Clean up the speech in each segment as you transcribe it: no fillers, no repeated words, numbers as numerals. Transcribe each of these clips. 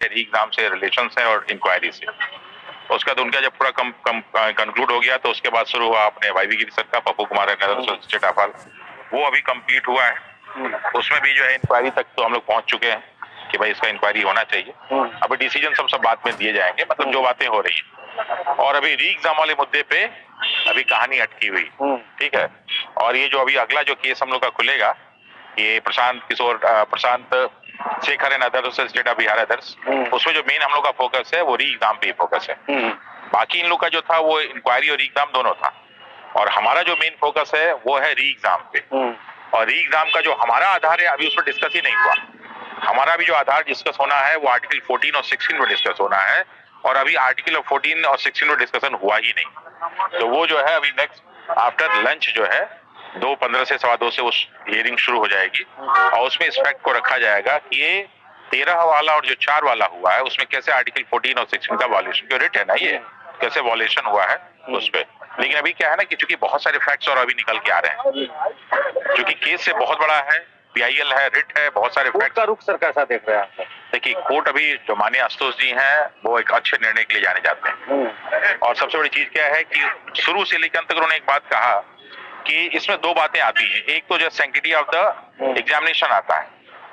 Exam से relation है और इंक्वायरी से। उसका तो उनका जब पूरा कंक्लूड हो गया तो उसके बाद शुरू हुआ अपने वाईवी गिरी सर का, पप्पू कुमार चिटाफाल, वो अभी कंप्लीट हुआ है। उसमें भी जो है इंक्वायरी तक तो हम लोग पहुंच चुके हैं कि भाई इसका इंक्वायरी होना चाहिए। अभी डिसीजन सब बाद में दिए जाएंगे, मतलब जो बातें हो रही है। और अभी री एग्जाम वाले मुद्दे पे अभी कहानी अटकी हुई, ठीक है। और ये जो अभी अगला जो केस हम लोग का खुलेगा, ये Prashant Shekhar and others state of Bihar others, उसमें जो मेन हम लोग का फोकस है वो री एग्जाम पे फोकस है। बाकी इन लोग का जो था वो इंक्वायरी और री एग्जाम दोनों था, और हमारा जो मेन फोकस है वो है री एग्जाम पे। और री एग्जाम का जो हमारा आधार है अभी उस पर डिस्कस ही नहीं हुआ। हमारा भी जो आधार डिस्कस होना है वो आर्टिकल 14 और 16 में डिस्कस होना है, और अभी आर्टिकल 14 और 16 में डिस्कशन हुआ ही नहीं। तो वो जो है अभी नेक्स्ट आफ्टर लंच जो है 2:15 से 2:15 से उस हियरिंग शुरू हो जाएगी, और उसमें इस फैक्ट को रखा जाएगा कि ये 13 वाला और जो 4 वाला हुआ है उसमें कैसे आर्टिकल 14 और 16 का वॉल्यूशन, जो रिट है ना, ये कैसे वॉल्यूशन हुआ है उस पे। लेकिन अभी क्या है ना कि चूंकि बहुत सारे फैक्ट्स और अभी निकल के आ रहे हैं, क्योंकि केस से बहुत बड़ा है, पीआईएल है, रिट है, बहुत सारे फैक्ट्स का रुख सर कैसा देख रहे हैं आप? देखिए, कोर्ट अभी जो माननीय आशुतोष जी हैं वो एक अच्छे निर्णय के लिए जाने जाते हैं। और सबसे बड़ी चीज क्या है कि शुरू से लेकर अंत तक उन्होंने एक बात कहा कि इसमें 2 बातें आती हैं। एक तो जो सैंक्टिटी ऑफ द एग्जामिनेशन आता है,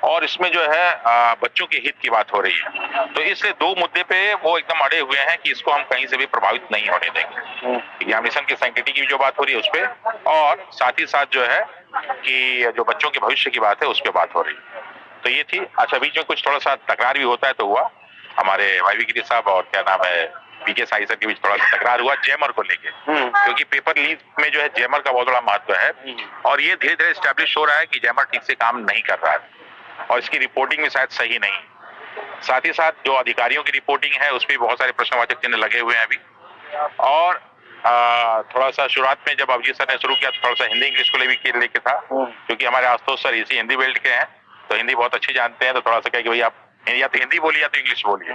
और इसमें जो है बच्चों के हित की बात हो रही है। तो इसलिए 2 मुद्दे पे वो एकदम अड़े हुए हैं कि इसको हम कहीं से भी प्रभावित नहीं होने देंगे। एग्जामिनेशन की सैंक्टिटी की भी जो बात हो रही है उस पे, और साथ ही साथ जो है कि जो बच्चों के भविष्य की बात है उस पे बात हो रही है। तो ये थी। अच्छा, बीच में कुछ थोड़ा सा तकरार भी होता है तो हुआ, हमारे वाईवी गिरी साहब और क्या नाम है पीके साई सर के बीच थोड़ा सा तकरार हुआ जैमर को लेके, क्योंकि पेपर लीक में जो है जैमर का बहुत बड़ा महत्व है, और ये धीरे धीरे स्टैब्लिश हो रहा है कि जैमर ठीक से काम नहीं कर रहा है, और इसकी रिपोर्टिंग भी शायद सही नहीं। साथ ही साथ जो अधिकारियों की रिपोर्टिंग है उस पर बहुत सारे प्रश्नवाचक चिन्ह लगे हुए हैं अभी। और थोड़ा सा शुरुआत में जब अभिजीत सर ने शुरू किया थोड़ा सा हिंदी इंग्लिश को लेके था, क्योंकि हमारे आशुतोष सर इसी हिंदी बेल्ट के हैं तो हिंदी बहुत अच्छी जानते हैं, तो थोड़ा सा कहा कि भाई आप या तो हिंदी बोलिए या तो इंग्लिश बोलिए।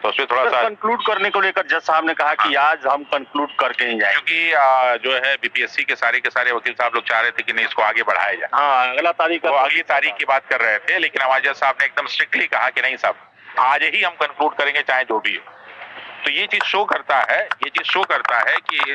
तो उसमें थोड़ा सा कंक्लूड करने को लेकर जज साहब ने कहा कि आज हम कंक्लूड करके ही जाएंगे, क्योंकि जो है बीपीएससी के सारे वकील साहब लोग चाह रहे थे कि नहीं इसको आगे बढ़ाया जाए। हाँ, अगली तारीख की बात कर रहे थे, लेकिन हमारे जज साहब ने एकदम स्ट्रिक्टली कहा कि नहीं साहब, आज ही हम कंक्लूड करेंगे चाहे जो भी हो। तो ये चीज शो करता है कि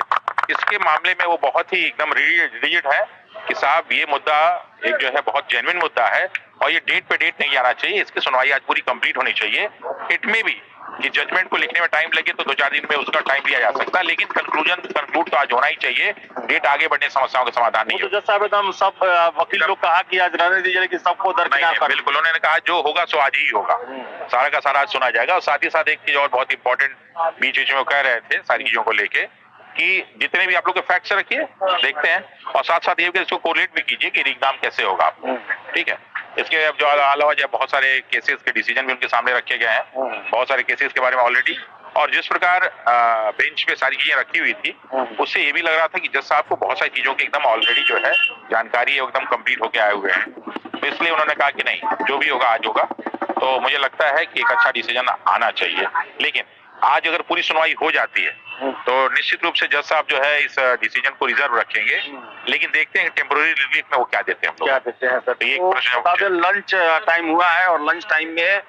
इसके मामले में वो बहुत ही एकदम रिजिड है कि साहब ये मुद्दा एक जो है बहुत जेन्युइन मुद्दा है, और ये डेट पे डेट नहीं आना चाहिए, इसकी सुनवाई आज पूरी कंप्लीट होनी चाहिए। इट में भी कि जजमेंट को लिखने में टाइम लगे तो 2-4 दिन में उसका टाइम लिया जा सकता है, लेकिन कंक्लूड तो आज होना ही चाहिए। डेट आगे बढ़ने समस्याओं का समाधान नहीं होगा। जज साहब एकदम सब वकील लोग कहा कि आज रहने दीजिए, लेकिन सबको दरकिनार कर। बिल्कुल, उन्होंने कहा जो होगा सो आज ही होगा, सारा का सारा आज सुना जाएगा। और साथ ही साथ एक चीज और बहुत इंपॉर्टेंट बीच में वो कह रहे थे सारी चीजों को लेके कि जितने भी आप लोग के फैक्ट्स रखिए, देखते हैं, और साथ साथ ये भी इसको कोरिलेट भी कीजिए कि एग्जाम कैसे होगा, ठीक है। इसके जो अलावा जो बहुत सारे केसेस के डिसीजन भी उनके सामने रखे गए हैं, बहुत सारे केसेस के बारे में ऑलरेडी, और जिस प्रकार बेंच पे सारी चीजें रखी हुई थी उससे ये भी लग रहा था कि जज साहब को बहुत सारी चीजों की एकदम ऑलरेडी जो है जानकारी है एकदम कंप्लीट होके आए हुए हैं। तो इसलिए उन्होंने कहा कि नहीं जो भी होगा आज होगा। तो मुझे लगता है कि एक अच्छा डिसीजन आना चाहिए, लेकिन आज अगर पूरी सुनवाई हो जाती है तो निश्चित रूप से जज साहब जो है इस डिसीजन को रिजर्व रखेंगे, लेकिन देखते हैं टेम्पोररी रिलीफ में वो क्या देते हैं। क्या देते हैं सर? एक प्रश्न, लंच टाइम हुआ है और लंच टाइम में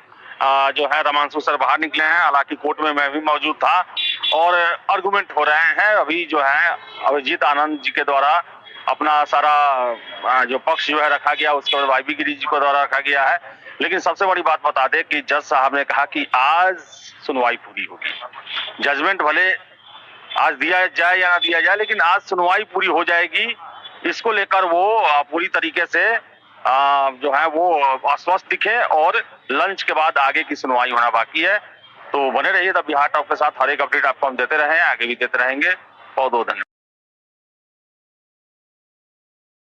जो है रमांशु सर बाहर निकले हैं, हालांकि कोर्ट में मैं भी मौजूद था, और आर्गुमेंट हो रहे हैं अभी जो है अभिजीत आनंद जी के द्वारा अपना सारा जो पक्ष जो है रखा गया, उसके बाद वाईवी गिरी जी को द्वारा रखा गया है। लेकिन सबसे बड़ी बात बता दे कि जज साहब ने कहा कि आज सुनवाई पूरी होगी, जजमेंट भले आज दिया जाए या ना दिया जाए, लेकिन आज सुनवाई पूरी हो जाएगी। इसको लेकर वो पूरी तरीके से जो है वो आश्वस्त दिखे, और लंच के बाद आगे की सुनवाई होना बाकी है। तो बने रहिए द बिहार टॉक के साथ, हर एक अपडेट आपको हम देते रहे, आगे भी देते रहेंगे। बहुत बहुत धन्यवाद।